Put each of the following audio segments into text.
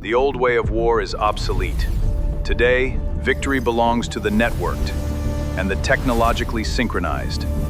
The old way of war is obsolete. Today, victory belongs to the networked and the technologically synchronized.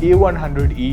A100E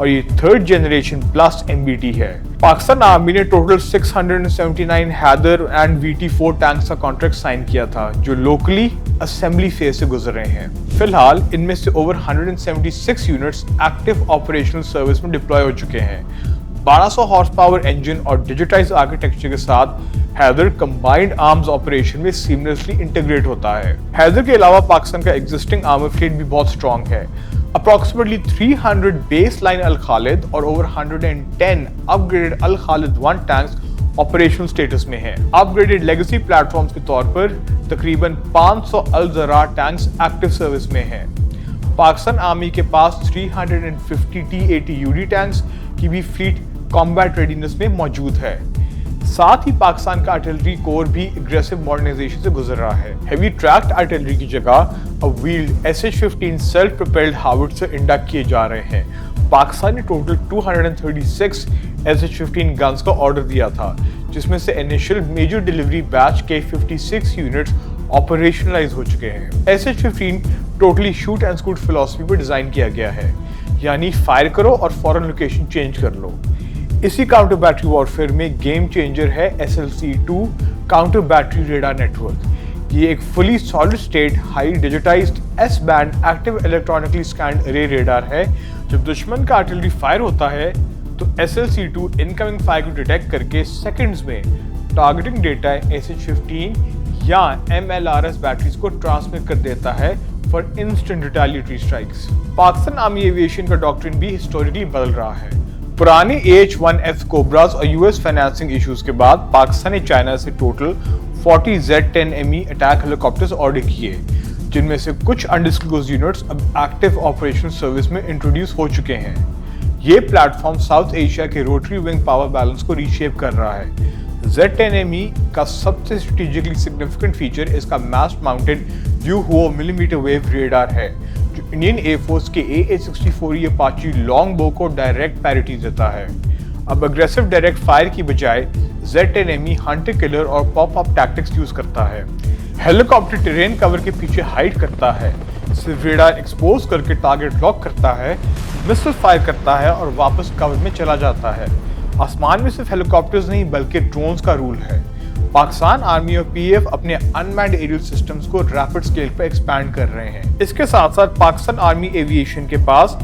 اور یہ third generation plus MBT ہے۔ Pakistan army نے total 679 Haider and VT4 tanks کا contract sign کیا تھا جو locally assembly phase سے گزر رہے ہیں۔ فی الحال ان میں سے over 176 units active operational service میں ڈپلوائے ہو چکے ہیں۔ 1200 ہارس پاور انجن اور ڈیجیٹائز آرکیٹیکچر کے ساتھ حیدر کمبائنڈ آرمز آپریشن میں سیملیسلی انٹیگریٹ ہوتا ہے۔ حیدر کے علاوہ پاکستان کا ایگزسٹنگ آرمر فلیٹ بھی بہت اسٹرانگ ہے۔ اپروکسیمیٹلی 300 بیس لائن الخالد اور over 110 upgraded Al-Khalid 1 tanks operational status میں ہیں۔ Upgraded legacy platforms کے طور پر تقریباً 500 الزرا ٹینکس ایکٹیو سروس میں ہیں۔ پاکستان آرمی کے پاس 350 T-80 UD ٹینکس کی بھی فلیٹ کمبیٹ ریڈینس میں موجود ہے۔ ساتھ ہی پاکستان کا آرٹلری کور بھی اگریسو ماڈرنائزیشن سے گزر رہا ہے۔ ہیوی ٹریکڈ آرٹلری کی جگہ اب wheeled SH-15 self propelled howitzer induct کیے جا رہے ہیں۔ پاکستان نے ٹوٹل 236 SH-15 گنز کا آرڈر دیا تھا، جس میں سے انیشل میجر ڈیلیوری بیچ کے 56 یونٹس آپریشنلائز ہو چکے ہیں۔ SH-15 totally shoot and squat philosophy per design کیا گیا ہے، یعنی فائر کرو اور فوراً لوکیشن چینج کر لو۔ اسی کاؤنٹر بیٹری وارفیئر میں گیم چینجر ہے SLC-2 counter battery radar network. یہ ایک fully solid state high digitised S band active electronically scanned array radar ہے۔ جب دشمن کا آرٹلری فائر ہوتا ہے تو SLC-2 انکمنگ فائر کو ڈیٹیکٹ کر کے سیکنڈز میں ٹارگیٹنگ ڈیٹا SH-15 یا MLRS بیٹریز کو ٹرانسمٹ کر دیتا ہے for instant retaliatory strikes. Pakistan army aviation کا ڈاکٹرن بھی ہسٹوریکلی بدل رہا ہے۔ پرانے AH-1F کوبراز اور US فائنانسنگ ایشوز کے بعد پاکستان نے چائنا سے ٹوٹل 40 Z-10ME اٹیک ہیلی کاپٹرز آرڈر کیے، جن میں سے کچھ انڈسکلوزڈ یونٹس اب ایکٹیو آپریشنل سروس میں انٹروڈیوس ہو چکے ہیں۔ یہ پلیٹ فارم ساؤتھ ایشیا کے روٹری ونگ پاور بیلنس کو ریشیپ کر رہا ہے۔ Z-10ME کا سب سے اسٹریٹجکلی سگنیفیکنٹ فیچر اس کا ماسٹ ماؤنٹڈ ڈیو ہو ملی میٹر ویو ریڈار ہے، جو انڈین ایئر فورس کے AH-64 اپاچی لانگ بو کو ڈائریکٹ پیریٹی دیتا ہے۔ اب اگریسو ڈائریکٹ فائر کی بجائے Z-10ME ہنٹر کلر اور پاپ اپ ٹیکٹکس یوز کرتا ہے۔ ہیلی کاپٹر ٹرین کور کے پیچھے ہائڈ کرتا ہے، صرف ریڈار ایکسپوز کر کے ٹارگٹ لاک کرتا ہے، مسل فائر کرتا ہے اور واپس کور میں چلا جاتا ہے۔ آسمان میں صرف ہیلی کاپٹرز نہیں بلکہ ڈرونز کا رول ہے۔ پاکستان آرمی اور PF اپنے انمینڈ ایریل سسٹمز کو ریپڈ سکیل پر ایکسپینڈ کر رہے ہیں۔ اس کے ساتھ ساتھ پاکستان آرمی ایویشن کے پاس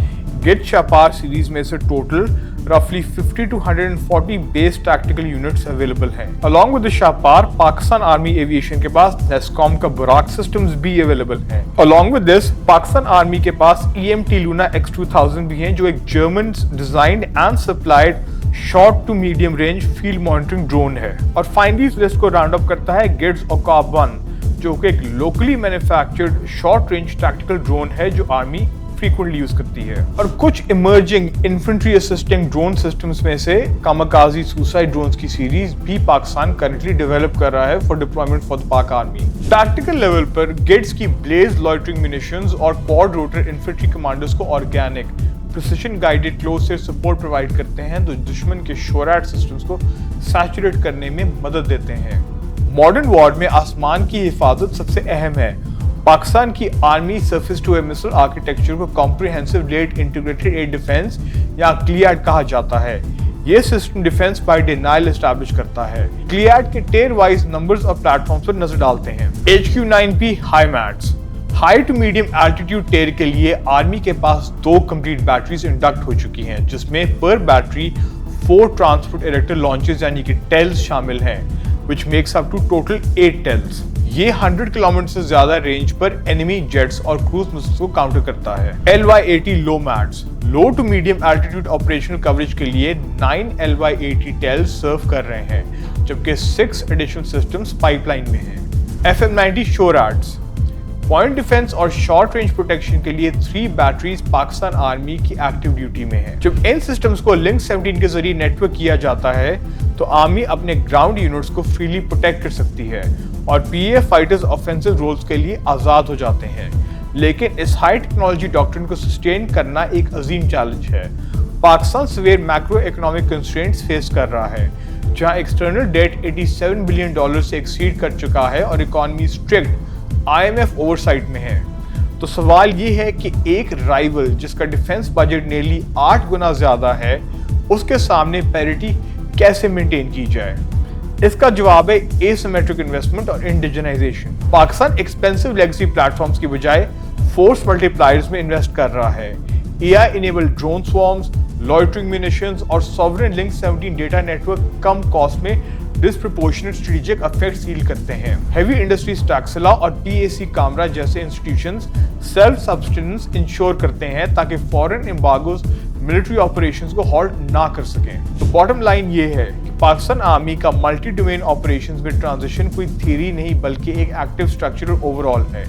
گٹ شاپار سیریز میں سے ٹوٹل رفلی 50 to 140 base tactical units available ہیں۔ along with the Shahpar, Pakistan army aviation کے پاس نیسکوم کا براک سسٹمز بھی اویلیبل ہیں۔ along with this، Pakistan army کے پاس EMT لونا X-2000 بھی ہیں، جو ایک German designed and supplied short to medium range field monitoring drone ہے۔ اور فائنلی اس لسٹ کو راؤنڈ اپ کرتا ہے گٹس اوکاب-1، جو کہ ایک locally manufactured short range tactical drone ہے جو آرمی فریکوینٹلی یوز کرتی ہے۔ اور کچھ emerging infantry assisting drone systems میں سے کامکازی سوسائڈ ڈرونز کی سیریز بھی پاکستان کرنٹلی ڈیولپ کر رہا ہے فار ڈپلائمنٹ فار دی پاک آرمی۔ ٹیکٹیکل لیول پر گٹس کی بلیز لائٹرنگ منیشنز اور کوڈ روٹر انفنٹری کمانڈرز کو آرگینک پریسیشن گائیڈڈ کلوز سے سپورٹ پرووائڈ کرتے ہیں، جو دشمن کے شورائٹ سسٹمز کو سیچوریٹ کرنے میں مدد دیتے ہیں۔ ماڈرن وار میں آسمان کی حفاظت سب سے اہم ہے۔ پاکستان کی army surface to air missile architecture کو comprehensive layered integrated air defence یا CLEAD کہا جاتا ہے۔ یہ system defence by denial establish کرتا ہے۔ CLEAD کے ٹیئر وائز نمبرز اور پلیٹ فارمز پر نظر ڈالتے ہیں۔ HQ-9P HIMADS high to medium altitude tier کے لیے آرمی کے پاس 2 کمپلیٹ بیٹریز انڈکٹ ہو چکی ہیں، جس میں پر بیٹری 4 ٹرانسپورٹ ایریکٹر لانچز یعنی کہ ٹیلز شامل ہیں، which makes up to total 8 TELs. یہ 100 کلومیٹر سے زیادہ رینج پر انیمی جیٹس اور کروز مسلز کو کاؤنٹر کرتا ہے۔ LY-80 LOMADS low to medium altitude operational coverage کے لیے 9 LY-80 ٹیلز سرو کر رہے ہیں، جبکہ 6 ایڈیشنل سسٹمز پائپ لائن میں ہیں۔ FM-90 شوراٹس پوائنٹ ڈیفنس اور شارٹ رینج پروٹیکشن کے لیے 3 بیٹریز پاکستان آرمی کی ایکٹیو ڈیوٹی میں ہیں۔ جب ان سسٹمز کو لنک 17 کے ذریعے نیٹ ورک کیا جاتا ہے تو آرمی اپنے گراؤنڈ یونٹس کو فریلی پروٹیکٹ کر سکتی ہے اور PAF فائٹرز آفینسو رولز کے لیے آزاد ہو جاتے ہیں۔ لیکن اس ہائی ٹیکنالوجی ڈاکٹرن کو سسٹین کرنا ایک عظیم چیلنج ہے۔ پاکستان سویر میکرو اکنامک کنسٹرینٹس فیس کر رہا ہے، جہاں ایکسٹرنل ڈیٹ $87 بلین سے ایکسیڈ کر چکا ہے اور اکانومی اسٹرکٹ IMF اوورسائٹ میں ہے۔ تو سوال یہ ہے کہ ایک رائیول جس کا ڈیفنس بجٹ نیرلی 8 گنا زیادہ ہے اس کے سامنے پیریٹی کیسے مینٹین کی جائے؟ اس کا جواب ہے asymmetric انویسٹمنٹ اور indigenisation. Pakistan expensive legacy platforms کی بجائے فورس ملٹی پلائرز میں انویسٹ کر رہا ہے۔ AI enabled drone swarms, loitering munitions اور sovereign link 17 data network کم کاسٹ میں ڈسپرپورشنیٹ اسٹریٹجک افیکٹ سیل کرتے ہیں۔ ہیوی انڈسٹریز ٹیکسلا اور PAC کامرا جیسے انسٹیٹیوشنز سیلف سبسٹیننس انشور کرتے ہیں تاکہ فورن امبارگوز ملٹری آپریشنز کو ہالٹ نہ کر سکیں۔ تو باٹم لائن یہ ہے کہ پاکستان آرمی کا ملٹی ڈومین آپریشنز میں ٹرانزیشن کوئی تھیوری نہیں بلکہ ایک ایکٹیو اسٹرکچر اوور آل ہے۔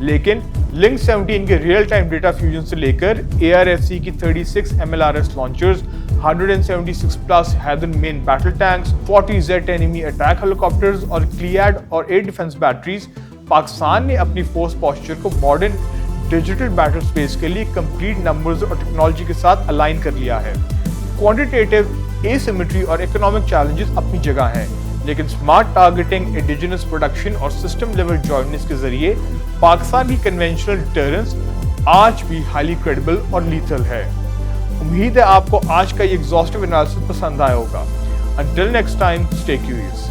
لیکن لنک 17 کے ریئل ٹائم ڈیٹا فیوژن سے لے کر ARFC کی 36 MLRS لانچرز، 176 پلس ہیدن مین بیٹل ٹینکس، 40 Z انیمی اٹیک ہیلی کاپٹرز اور کلیاڈ اور ایئر ڈیفنس بیٹریز، پاکستان نے اپنی فورس پوسچر کو ماڈرن ڈیجیٹل بیٹل سپیس کے لیے کمپلیٹ نمبرز اور ٹیکنالوجی کے ساتھ الائن کر لیا ہے۔ کوانٹیٹیو asymmetry اور اکنامک چیلنجز اپنی جگہ ہیں، لیکن سمارٹ ٹارگیٹنگ، انڈیجنس پروڈکشن اور سسٹم لیول جوائننس کے ذریعے پاکستان کی کنونشنل ڈیٹرنس آج بھی ہائیلی کریڈیبل اور لیتھل ہے۔ امید ہے آپ کو آج کا یہ ایگزاسٹو انالیسس پسند آیا ہوگا۔ Until next time, stay curious.